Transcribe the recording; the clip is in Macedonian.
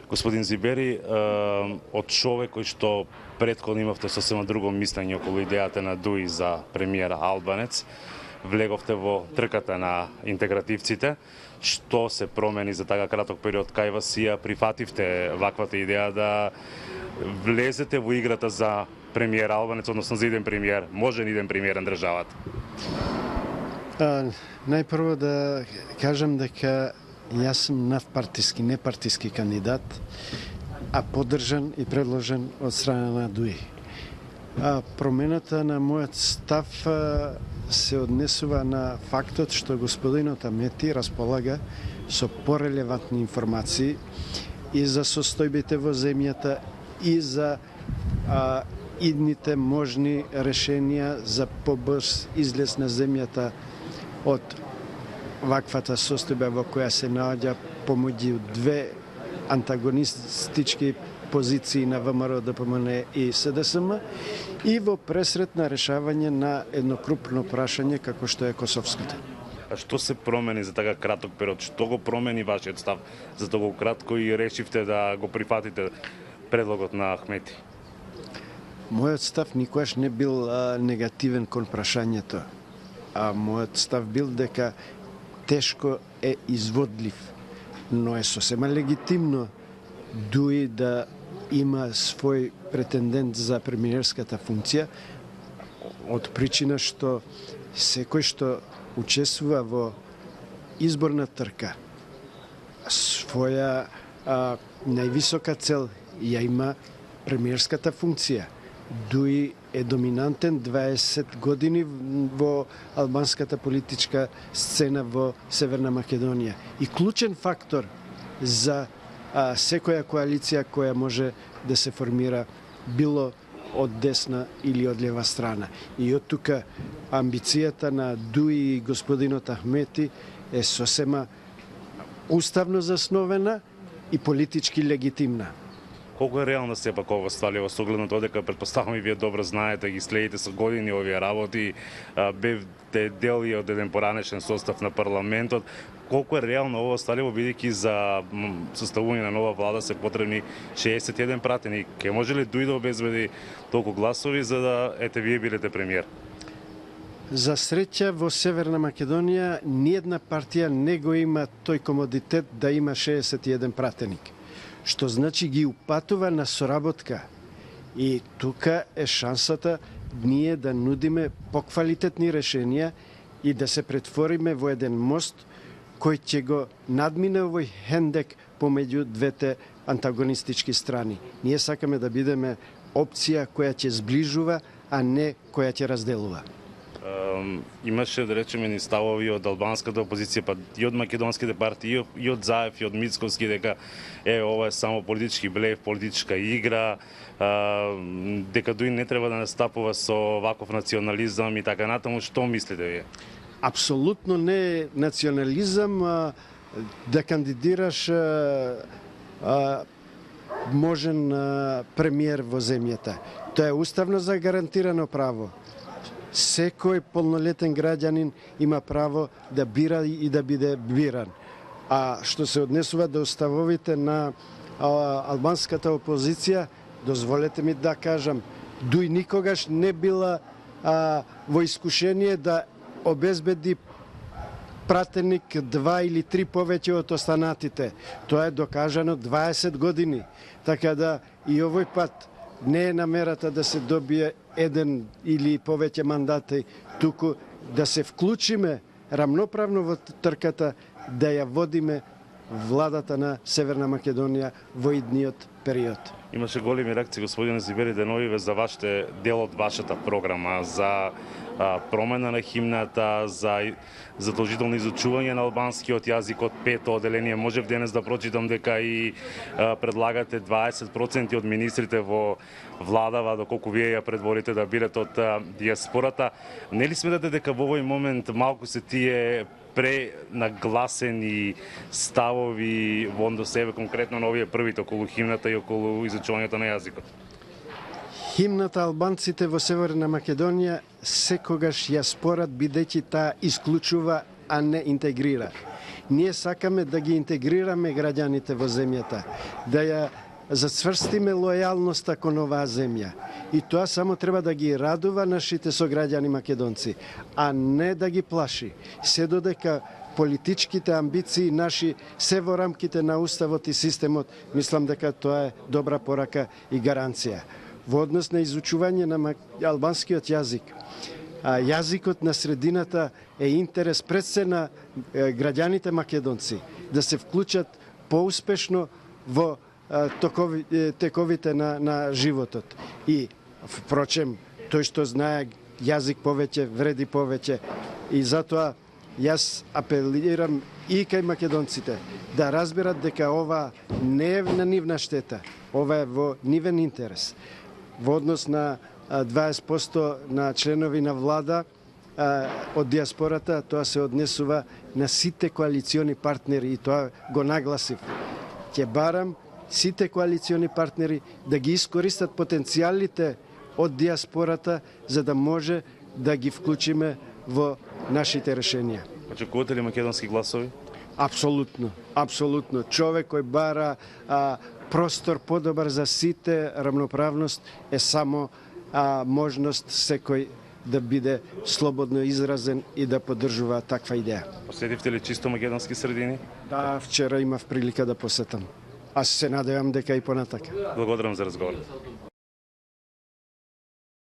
Господин Зибери, од човек кој што претходно имавте сосема друго мислење околу идејата на Дуи за премиер албанец, влеговте во трката на интегративците. Што се промени за така краток период кај вас и ја прифативте ваквата идеја да влезете во играта за премиер албанец, односно за иден премиер, можен иден премиер на државата? Најпрво да кажам дека јас сум надпартиски, непартиски кандидат, а поддржан и предложен од страна на Дуи. Промената на мојот став се однесува на фактот што господинот Амети располага со порелевантни информации и за состојбите во земјата и за идните можни решенија за побрз излез на земјата од ваквата состојба во која се наоѓа помеѓу две антагонистички позиции на ВМРО, ДПМН и СДСМ и во пресрет на решавање на едно крупно прашање како што е косовското. А што се промени за така краток период? Што го промени вашиот став за толку кратко и решивте да го прифатите предлогот на Ахмети? Мојот став никогаш не бил негативен кон прашањето. А мојот став бил дека тешко е изводлив, но е сосема легитимно Дуи да има свој претендент за премиерската функција од причина што секој што учествува во изборна трка своја највисока цел ја има премиерската функција. Дуи е доминантен 20 години во албанската политичка сцена во Северна Македонија и клучен фактор за секоја коалиција која може да се формира било од десна или од лева страна. И од тука амбицијата на Дуи и господинот Ахмети е сосема уставно засновена и политички легитимна. Колку е реална сепак ова стваливо со оглед на тоа дека претпоставувам и вие добро знаете, ги следите со години овие работи, бевте дел и од еден поранешен состав на парламентот. Колку е реално ова стваливо, бидејќи за составување на нова влада се потребни 61 пратени? Ке може ли Дуи да обезбеди толку гласови за да вие билете премиер? За среќа во Северна Македонија ниедна партија не го има тој комодитет да има 61 пратеник, што значи ги упатува на соработка. И тука е шансата ние да нудиме поквалитетни решенија и да се претвориме во еден мост кој ќе го надмине овој хендек помеѓу двете антагонистички страни. Ние сакаме да бидеме опција која ќе зближува, а не која ќе разделува. Имаше, да речеме, ни ставови од албанската опозиција, па и од македонските партии, и од Заев, и од Мицковски, дека ова е само политички блеф, политичка игра, дека Дуи не треба да настапува со ваков национализам и така натаму. Што мислите вие? Апсолутно не е национализам да кандидираш можен премиер во земјата. Тоа е уставно загарантирано право. Секој полнолетен граѓанин има право да бира и да биде биран. А што се однесува до ставовите на албанската опозиција, дозволете ми да кажам, Дуи никогаш не била во искушение да обезбеди пратеник 2 или 3 повеќе од останатите. Тоа е докажано 20 години. Така да и овој пат не е намерата да се добие еден или повеќе мандати, туку да се вклучиме рамноправно во трката, да ја водиме владата на Северна Македонија во идниот период. Имаше големи реакции, господин Зибери, деновиве за вашите дел од вашата програма, за промена на химната, за задолжително изучување на албанскиот јазик од 5-то оделение. Можев денес да прочитам дека и предлагате 20% од министрите во владава, доколку вие ја предворите да бидете од диаспората. Не ли сметате дека во овој момент малку се тие пренагласени ставови во до себе, конкретно на овие првите околу химната и околу изучувањето на јазикот? Химната албанците во Северна Македонија секогаш ја спорат, бидејќи таа исклучува, а не интегрира. Ние сакаме да ги интегрираме граѓаните во земјата, да ја зацврстиме лојалноста кон оваа земја. И тоа само треба да ги радува нашите сограѓани македонци, а не да ги плаши. Се додека политичките амбиции наши се во рамките на уставот и системот, мислам дека тоа е добра порака и гаранција. Во однос на изучување на албанскиот јазик, јазикот на средината е интерес пред се на граѓаните македонци да се вклучат поуспешно во тековите на животот. И, впрочем, тој што знае јазик повеќе, вреди повеќе. И затоа јас апелирам и кај македонците да разберат дека ова не е на нивна штета, ова е во нивен интерес. Во однос на 20% на членови на влада од диаспората, тоа се однесува на сите коалициони партнери и тоа го нагласив. Ќе барам сите коалициони партнери да ги искористат потенцијалите од диаспората за да може да ги вклучиме во нашите решенија. Очекувате ли македонски гласови? Апсолутно, апсолутно. Човек кој бара простор подобар за сите, рамноправност е само можност секој да биде слободно изразен и да поддржува таква идеја. Посетивте ли чисто македонски средини? Да, вчера имав прилика да посетам. Аз се надевам дека и понатака. Благодарам за разговор.